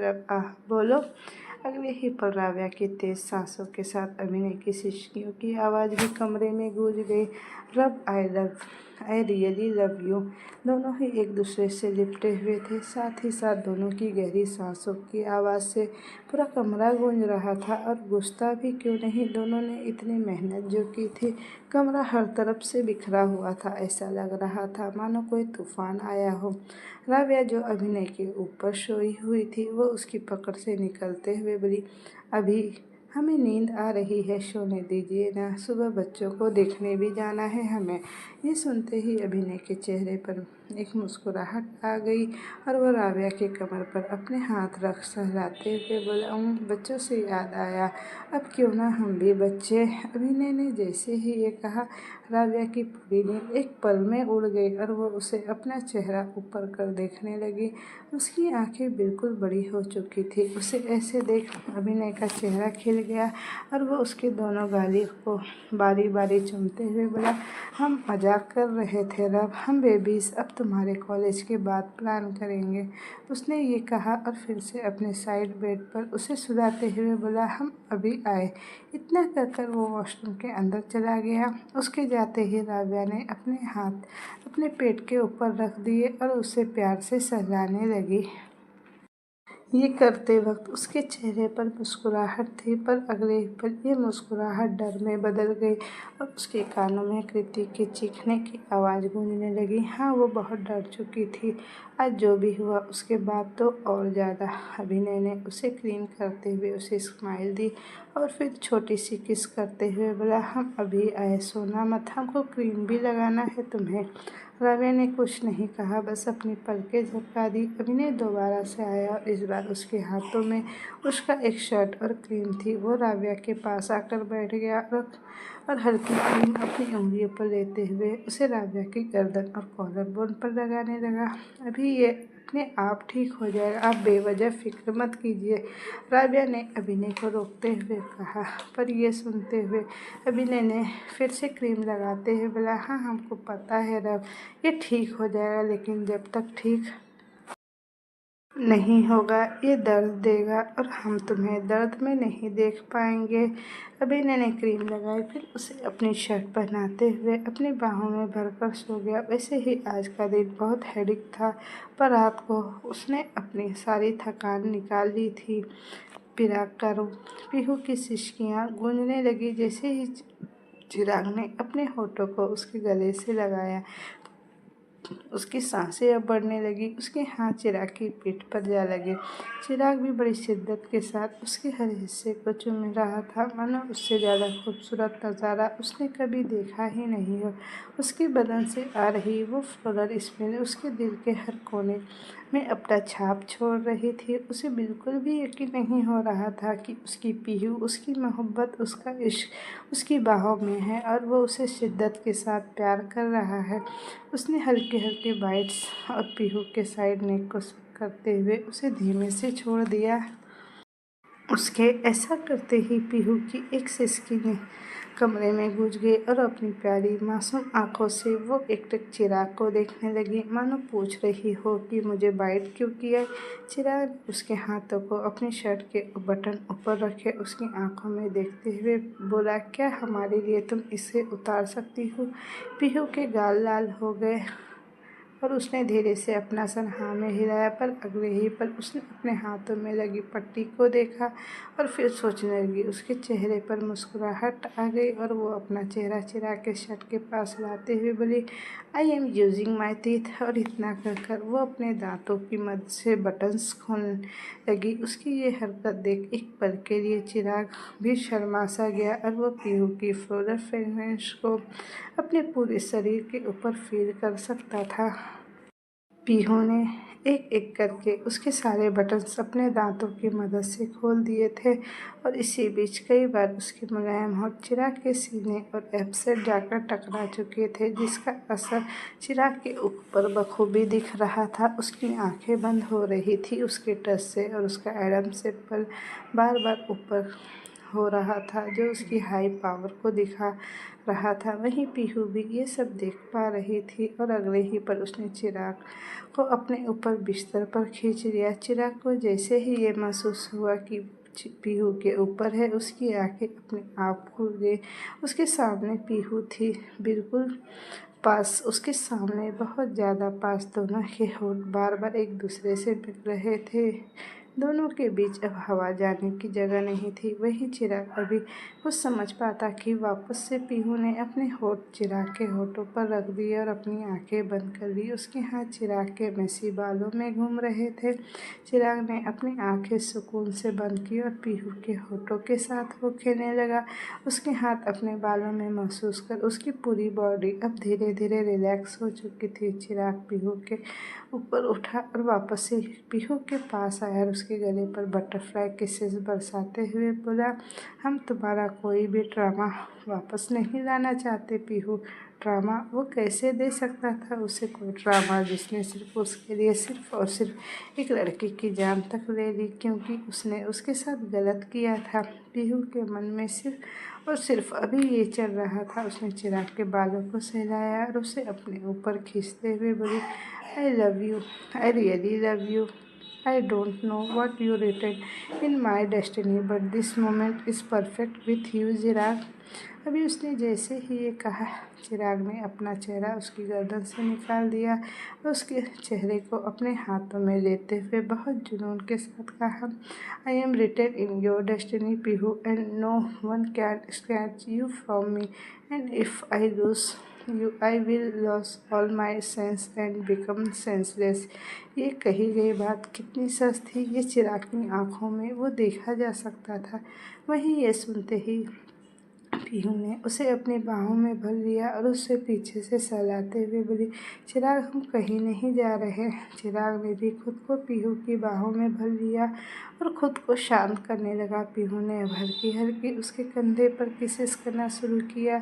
बोलो। अगले ही पल राव्या की तेज सांसों के साथ अभिनय की सिसकियों की आवाज़ भी कमरे में गूंज गई। रब, आई रियली लव यू। दोनों ही एक दूसरे से लिपटे हुए थे, साथ ही साथ दोनों की गहरी सांसों की आवाज़ से पूरा कमरा गूंज रहा था। और गूंजता भी क्यों नहीं, दोनों ने इतनी मेहनत जो की थी। कमरा हर तरफ से बिखरा हुआ था, ऐसा लग रहा था मानो कोई तूफान आया हो। राव्या जो अभिनय के ऊपर सोई हुई थी, वो उसकी पकड़ से निकलते हुए बोली, अभी हमें नींद आ रही है, सोने दीजिए ना, सुबह बच्चों को देखने भी जाना है हमें। ये सुनते ही अभिनय के चेहरे पर एक मुस्कुराहट आ गई और वो राबिया के कमर पर अपने हाथ रख सहलाते हुए बोला, बच्चों से याद आया, अब क्यों ना हम भी बच्चे। अभिनय ने जैसे ही ये कहा, राबिया की पूरी नींद एक पल में उड़ गई और वो उसे अपना चेहरा ऊपर कर देखने लगी। उसकी आंखें बिल्कुल बड़ी हो चुकी थी। उसे ऐसे देख अभिनय का चेहरा खिल गया और वो उसके दोनों गाली को बारी बारी चूमते हुए बोला, हम मजाक कर रहे थे रब, हम बेबीज अब तुम्हारे कॉलेज के बाद प्लान करेंगे। उसने ये कहा और फिर से अपने साइड बेड पर उसे सुलाते हुए बोला, हम अभी आए। इतना कहकर वो वॉशरूम के अंदर चला गया। उसके जाते ही राबिया ने अपने हाथ अपने पेट के ऊपर रख दिए और उसे प्यार से सहलाने लगी। ये करते वक्त उसके चेहरे पर मुस्कुराहट थी, पर अगले ही पल ये मुस्कुराहट डर में बदल गई और उसके कानों में कृति के चीखने की आवाज़ गूंजने लगी। हाँ, वो बहुत डर चुकी थी। आज जो भी हुआ उसके बाद तो और ज़्यादा। अभिनय ने उसे क्लीन करते हुए उसे स्माइल दी और फिर छोटी सी किस करते हुए बोला, हम अभी आए, सोना मत, हमको क्रीम भी लगाना है तुम्हें। राबिया ने कुछ नहीं कहा, बस अपनी पलकें झपका दी। अभिनय दोबारा से आया और इस बार उसके हाथों में उसका एक शर्ट और क्रीम थी। वो राबिया के पास आकर बैठ गया और हल्की क्रीम अपनी उंगलियों पर लेते हुए उसे राबिया की गर्दन और कॉलर बोन पर लगाने लगा। अभी ये अपने आप ठीक हो जाएगा, आप बेवजह फिक्र मत कीजिए, राबिया ने अभिनय को रोकते हुए कहा। पर ये सुनते हुए अभिनय ने फिर से क्रीम लगाते हुए बोला, हाँ हमको पता है रब, ये ठीक हो जाएगा, लेकिन जब तक ठीक नहीं होगा ये दर्द देगा और हम तुम्हें दर्द में नहीं देख पाएंगे। अभिनय ने क्रीम लगाई, फिर उसे अपनी शर्ट पहनाते हुए अपनी बाहों में भरकर सो गया। वैसे ही आज का दिन बहुत हेडिक था, पर रात को उसने अपनी सारी थकान निकाल ली थी। पिराग का रूम, पीहू की सिसकियाँ गूंजने लगी। जैसे ही चिराग ने अपने होठों को उसके गले से लगाया, उसकी सांसें अब बढ़ने लगी। उसके हाथ चिराग की पीठ पर जा लगे। चिराग भी बड़ी शिद्दत के साथ उसके हर हिस्से को चूम रहा था, मानो उससे ज़्यादा खूबसूरत नज़ारा उसने कभी देखा ही नहीं हो। उसके बदन से आ रही वो फ्लोरल स्मेल उसके दिल के हर कोने में अपना छाप छोड़ रही थी। उसे बिल्कुल भी यकीन नहीं हो रहा था कि उसकी पीहू, उसकी मोहब्बत, उसका इश्क उसकी बाहों में है और वो उसे शिद्दत के साथ प्यार कर रहा है। उसने हल्के हल्के बाइट्स और पीहू के साइड नेक को करते हुए उसे धीमे से छोड़ दिया। उसके ऐसा करते ही पीहू की एक सिसकी ने कमरे में घुस गई और अपनी प्यारी मासूम आंखों से वो एकटक चिराग को देखने लगी, मानो पूछ रही हो कि मुझे बाइट क्यों किया। चिराग उसके हाथों को अपनी शर्ट के बटन ऊपर रखे उसकी आंखों में देखते हुए बोला, क्या हमारे लिए तुम इसे उतार सकती हो। पीहू के गाल लाल हो गए और उसने धीरे से अपना सर हाँ में हिलाया, पर अगले ही पल उसने अपने हाथों में लगी पट्टी को देखा और फिर सोचने लगी। उसके चेहरे पर मुस्कुराहट आ गई और वो अपना चेहरा चिराग के शर्ट के पास लाते हुए बोली, I am using my teeth. और इतना कहकर वो अपने दांतों की मदद से बटन्स खोलने लगी। उसकी ये हरकत देख एक पल के लिए चिराग भी शर्मा सा गया और वो पीहू की फ्लोरल फ्रेग्रेंस को अपने पूरे शरीर के ऊपर फील कर सकता था। पीहू ने एक एक करके उसके सारे बटन्स अपने दांतों की मदद से खोल दिए थे और इसी बीच कई बार उसके मुलायम होंठ चिराग के सीने और ऐप से जाकर टकरा चुके थे, जिसका असर चिराग के ऊपर बखूबी दिख रहा था। उसकी आंखें बंद हो रही थी उसके टच से और उसका एडम से पल बार बार ऊपर हो रहा था, जो उसकी हाई पावर को दिखा रहा था। वहीं पीहू भी ये सब देख पा रही थी और अगले ही पल उसने चिराग को अपने ऊपर बिस्तर पर खींच लिया। चिराग को जैसे ही ये महसूस हुआ कि पीहू के ऊपर है, उसकी आंखें अपने आप खुल गई। उसके सामने पीहू थी, बिल्कुल पास, उसके सामने बहुत ज़्यादा पास। दोनों के होंठ बार बार एक दूसरे से मिल रहे थे। दोनों के बीच अब हवा जाने की जगह नहीं थी। वही चिराग अभी कुछ समझ पाता कि वापस से पीहू ने अपने होठ चिराग के होठों पर रख दिए और अपनी आंखें बंद कर ली। उसके हाथ चिराग के मेसी बालों में घूम रहे थे। चिराग ने अपनी आंखें सुकून से बंद की और पीहू के होठों के साथ वो खेलने लगा। उसके हाथ अपने बालों में महसूस कर उसकी पूरी बॉडी अब धीरे धीरे रिलैक्स हो चुकी थी। चिराग पीहू के ऊपर उठा और वापस से पीहू के पास आया और उसके गले पर बटरफ्लाई किसेस बरसाते हुए बोला, हम तुम्हारा कोई भी ड्रामा वापस नहीं लाना चाहते पीहू। ड्रामा वो कैसे दे सकता था उसे कोई ड्रामा जिसने सिर्फ उसके लिए सिर्फ और सिर्फ एक लड़की की जान तक ले ली, क्योंकि उसने उसके साथ गलत किया था। पीहू के मन में सिर्फ और सिर्फ अभी ये चल रहा था। उसने चिराग के बालों को सहलाया और उसे अपने ऊपर खींचते हुए बोली, I love you, I really love you. I don't know what you written in my destiny, but this moment is perfect with you, चिराग। अभी उसने जैसे ही ये कहा, चिराग ने अपना चेहरा उसकी गर्दन से निकाल दिया और उसके चेहरे को अपने हाथों में लेते हुए बहुत जुनून के साथ कहा, I am written in your destiny Pihu and no one can snatch you from me and if I lose you I will loss all my sense and become senseless. ये कही गई बात कितनी सच थी, ये चिराग की आंखों में वो देखा जा सकता था। वहीं ये सुनते ही पीहू ने उसे अपनी बाहों में भर लिया और उससे पीछे से सहलाते हुए बोली, चिराग हम कहीं नहीं जा रहे। चिराग ने भी खुद को पीहू की बाहों में भर लिया और खुद को शांत करने लगा। पीहू ने हल्की हल्की उसके कंधे पर किसेस करना शुरू किया।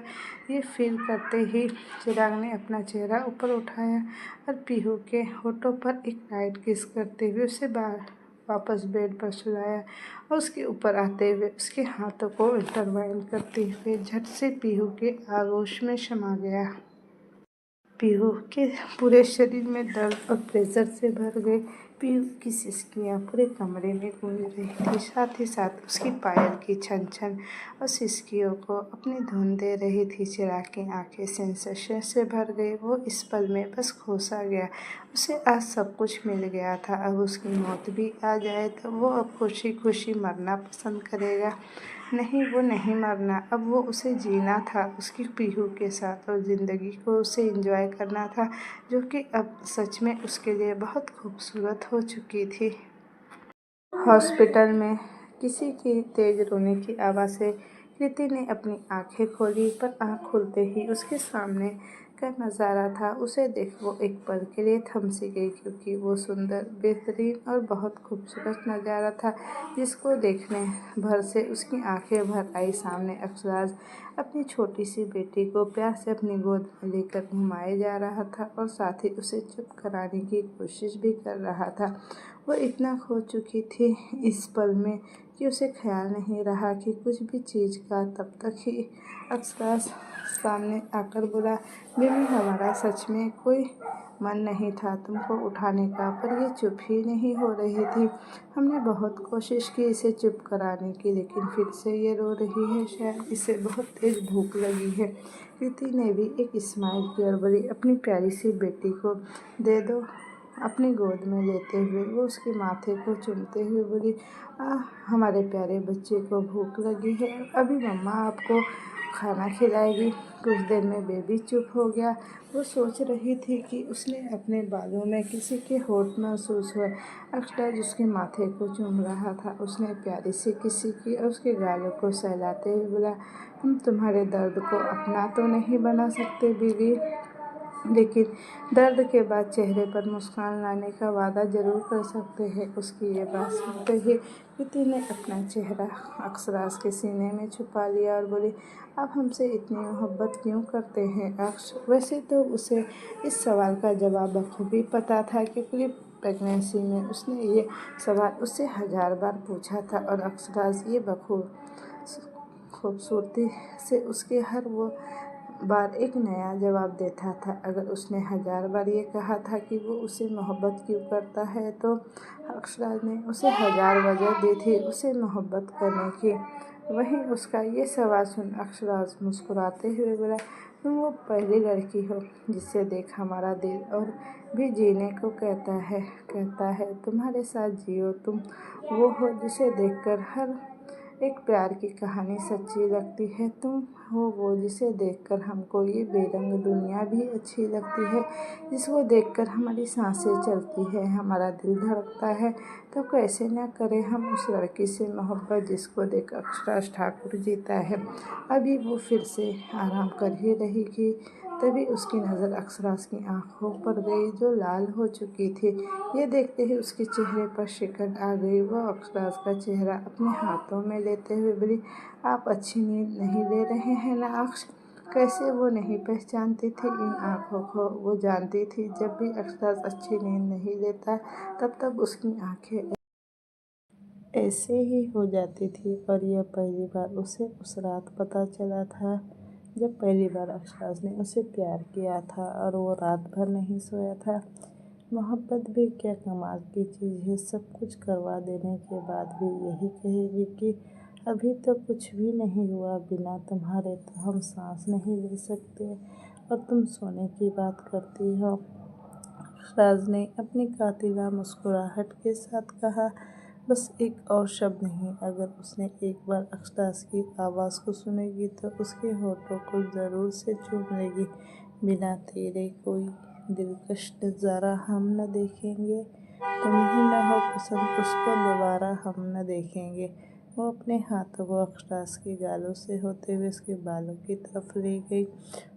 ये फील करते ही चिराग ने अपना चेहरा ऊपर उठाया और पीहू के होठों पर एक लाइट किस करते हुए उसे वापस बेड पर सुलाया और उसके ऊपर आते हुए उसके हाथों को इंटरवाइन करते हुए झट से पीहू के आगोश में समा गया। पीहू के पूरे शरीर में दर्द और प्रेशर से भर गए। पीहू की सिसकियाँ पूरे कमरे में गूंज रही थी, साथ ही साथ उसकी पायल की छन छन और सिसकियों को अपनी धुन दे रही थी। चिराग की आंखें सेंसेशन से भर गई। वो इस पल में बस खोस आ गया। उसे आज सब कुछ मिल गया था। अब उसकी मौत भी आ जाए तो वो अब खुशी खुशी मरना पसंद करेगा। नहीं, वो नहीं मरना, अब वो उसे जीना था उसकी पीहू के साथ और ज़िंदगी को उसे एंजॉय करना था, जो कि अब सच में उसके लिए बहुत खूबसूरत हो चुकी थी। हॉस्पिटल में किसी की तेज रोने की आवाज़ से कृति ने अपनी आंखें खोली, पर आँख खुलते ही उसके सामने का नज़ारा था उसे देख वो एक पल के लिए थम सी गई, क्योंकि वो सुंदर, बेहतरीन और बहुत खूबसूरत नज़ारा था जिसको देखने भर से उसकी आंखें भर आई। सामने अफसराज अपनी छोटी सी बेटी को प्यार से अपनी गोद में लेकर घुमाए जा रहा था और साथ ही उसे चुप कराने की कोशिश भी कर रहा था। वो इतना खो चुकी थी इस पल में कि उसे ख्याल नहीं रहा कि कुछ भी चीज़ का। तब तक ही अफसराज सामने आकर बोला, बेबी हमारा सच में कोई मन नहीं था तुमको उठाने का, पर ये चुप ही नहीं हो रही थी। हमने बहुत कोशिश की इसे चुप कराने की, लेकिन फिर से ये रो रही है, शायद इसे बहुत तेज़ भूख लगी है। कृति ने भी एक स्माइल की और बोली, अपनी प्यारी सी बेटी को दे दो। अपनी गोद में लेते हुए वो उसके माथे को चूमते हुए बोली, हमारे प्यारे बच्चे को भूख लगी है, अभी मम्मा आपको खाना खिलाएगी। कुछ देर में बेबी चुप हो गया। वो सोच रही थी कि उसने अपने बालों में किसी के होठ महसूस हुए। अक्षराज उसके माथे को चूम रहा था। उसने प्यारी सी किसी की और उसके गालों को सहलाते हुए बोला, हम तुम्हारे दर्द को अपना तो नहीं बना सकते बीवी, लेकिन दर्द के बाद चेहरे पर मुस्कान लाने का वादा ज़रूर कर सकते हैं। उसकी ये बात सुनते ही कृति ने अपना चेहरा अक्षराज के सीने में छुपा लिया और बोली, आप हमसे इतनी मोहब्बत क्यों करते हैं अक्ष? वैसे तो उसे इस सवाल का जवाब बखूबी पता था, क्योंकि प्रेगनेंसी में उसने ये सवाल उससे 1000 बार पूछा था और अक्षराज ये खूबसूरती से उसके हर वो बार एक नया जवाब देता था। अगर उसने 1000 बार ये कहा था कि वो उसे मोहब्बत क्यों करता है, तो अक्षराज ने उसे 1000 वजह दी थी उसे मोहब्बत करने की। वहीं उसका ये सवाल सुन अक्षराज मुस्कुराते हुए बोला, तुम वो पहली लड़की हो जिसे देख हमारा दिल और भी जीने को कहता है तुम्हारे साथ जियो। तुम वो हो जिसे देखकर हर एक प्यार की कहानी सच्ची लगती है। तुम हो वो जिसे देखकर हमको ये बेरंग दुनिया भी अच्छी लगती है, जिसको देखकर हमारी सांसें चलती है, हमारा दिल धड़कता है। तो कैसे न करें हम उस लड़की से मोहब्बत जिसको देख अक्षराज ठाकुर जीता है। अभी वो फिर से आराम कर ही रहेगी, तभी उसकी नज़र अक्षराज की आंखों पर गई जो लाल हो चुकी थी। ये देखते ही उसके चेहरे पर शिकन आ गई। वह अक्षराज का चेहरा अपने हाथों में लेते हुए बोली, आप अच्छी नींद नहीं ले रहे हैं ना अक्ष। कैसे वो नहीं पहचानती थी इन आँखों को। वो जानती थी जब भी अक्षराज अच्छी नींद नहीं लेता तब उसकी आँखें ऐसे ही हो जाती थी। और यह पहली बार उसे उस रात पता चला था जब पहली बार अक्षराज ने उसे प्यार किया था और वो रात भर नहीं सोया था। मोहब्बत भी क्या कमाल की चीज़ है। सब कुछ करवा देने के बाद भी यही कहेगी कि अभी तो कुछ भी नहीं हुआ, बिना तुम्हारे तो हम सांस नहीं ले सकते, और तुम सोने की बात करती हो। अक्षराज ने अपनी कातिला मुस्कुराहट के साथ कहा, बस एक और शब्द नहीं। अगर उसने एक बार अक्षराज की आवाज़ को सुनेगी तो उसके होठों को ज़रूर से चूम लेगी। बिना तेरे कोई दिलकश नज़ारा हम न देखेंगे, तुम्हें न हो पसंद उसको दोबारा हम न देखेंगे। वो अपने हाथों को अक्षराज के गालों से होते हुए उसके बालों की तरफ ले गई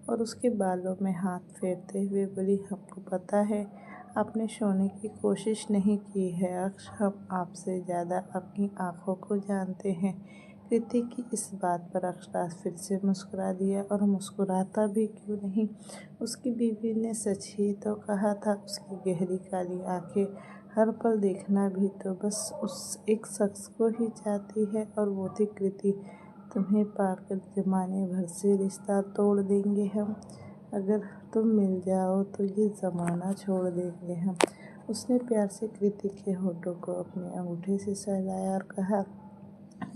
और उसके बालों में हाथ फेरते हुए बोली, हमको पता है आपने सोने की कोशिश नहीं की है अक्ष, हम आपसे ज़्यादा अपनी आँखों को जानते हैं। कृति की इस बात पर अक्षराज फिर से मुस्कुरा दिया, और मुस्कुराता भी क्यों नहीं। उसकी बीवी ने सच ही तो कहा था। उसकी गहरी काली आंखें हर पल देखना भी तो बस उस एक शख्स को ही चाहती है, और वो थी कृति। तुम्हें पाकर जमाने भर से रिश्ता तोड़ देंगे हम, अगर तुम मिल जाओ तो ये ज़माना छोड़ देंगे हम। उसने प्यार से कृति के होठों को अपने अंगूठे से सहलाया और कहा,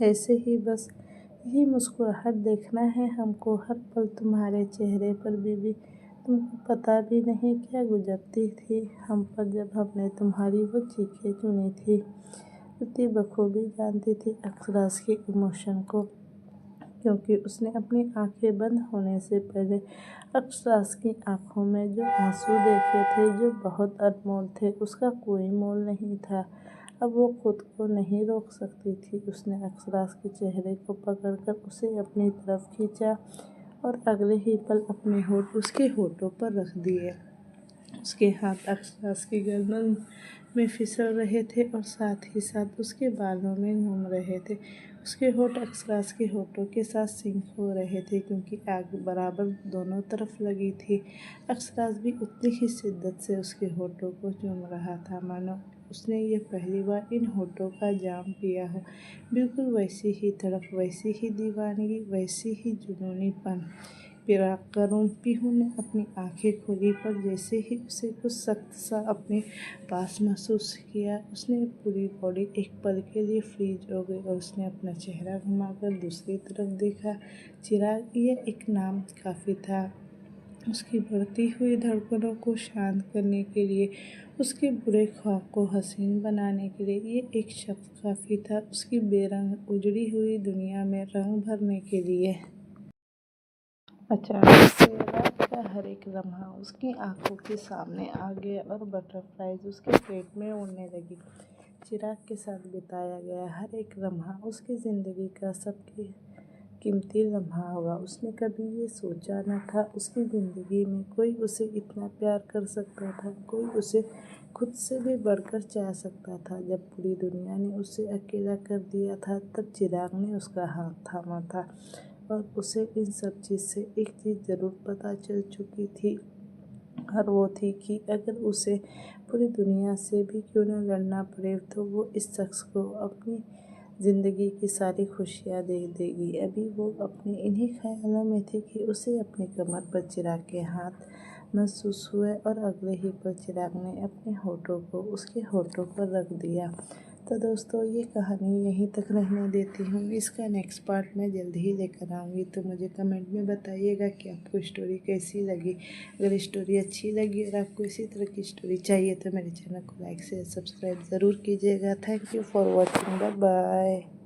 ऐसे ही बस यही मुस्कुराहट देखना है हमको हर पल तुम्हारे चेहरे पर। बीबी, तुमको पता भी नहीं क्या गुजरती थी हम पर जब हमने तुम्हारी वो चीखें सुनी थी। कृति बखूबी जानती थी अक्षराज के इमोशन को, क्योंकि उसने अपनी आंखें बंद होने से पहले अक्षराज की आंखों में जो आंसू देखे थे, जो बहुत अनमोल थे, उसका कोई मोल नहीं था। अब वो खुद को नहीं रोक सकती थी। उसने अक्षराज के चेहरे को पकड़कर उसे अपनी तरफ खींचा और अगले ही पल अपने होठ उसके होठों पर रख दिए। उसके हाथ अक्षराज की गर्दन में फिसल रहे थे और साथ ही साथ उसके बालों में घूम रहे थे। उसके होठ अक्षराज के होठों के साथ सिंक हो रहे थे, क्योंकि आग बराबर दोनों तरफ लगी थी। अक्षराज भी उतनी ही शिद्दत से उसके होठों को चूम रहा था, मानो उसने ये पहली बार इन होठों का जाम पिया हो। बिल्कुल वैसी ही तड़प, वैसी ही दीवानगी, वैसी ही जुनूनीपन। करूँ पीहू ने अपनी आंखें खोली, पर जैसे ही उसे कुछ सख्त सा अपने पास महसूस किया, उसने पूरी बॉडी एक पल के लिए फ्रीज हो गई और उसने अपना चेहरा घुमाकर दूसरी तरफ देखा। चिराग, ये एक नाम काफ़ी था उसकी बढ़ती हुई धड़कनों को शांत करने के लिए, उसके बुरे ख्वाब को हसीन बनाने के लिए। ये एक शब्द काफ़ी था उसकी बेरंग उजड़ी हुई दुनिया में रंग भरने के लिए। अचानक से रात का हर एक लम्हा उसकी आंखों के सामने आ गया और बटरफ्लाइज उसके पेट में उड़ने लगी। चिराग के साथ बिताया गया हर एक लम्हा उसकी ज़िंदगी का सबसे कीमती लम्हा होगा। उसने कभी ये सोचा न था उसकी ज़िंदगी में कोई उसे इतना प्यार कर सकता था, कोई उसे खुद से भी बढ़कर चाह सकता था। जब पूरी दुनिया ने उसे अकेला कर दिया था, तब चिराग ने उसका हाथ थामा था, और उसे इन सब चीज़ से एक चीज़ ज़रूर पता चल चुकी थी, और वो थी कि अगर उसे पूरी दुनिया से भी क्यों न लड़ना पड़े, तो वो इस शख्स को अपनी ज़िंदगी की सारी खुशियाँ दे देगी। अभी वो अपने इन्हीं ख्यालों में थी कि उसे अपनी कमर पर चिराग के हाथ महसूस हुए, और अगले ही पल चिराग ने अपने होठों को उसके होठों पर रख दिया। तो दोस्तों ये कहानी यहीं तक रहने देती हूँ। इसका नेक्स्ट पार्ट मैं जल्दी ही लेकर आऊँगी। तो मुझे कमेंट में बताइएगा कि आपको स्टोरी कैसी लगी। अगर स्टोरी अच्छी लगी और आपको इसी तरह की स्टोरी चाहिए तो मेरे चैनल को लाइक शेयर सब्सक्राइब ज़रूर कीजिएगा। Thank you for watching. Bye bye.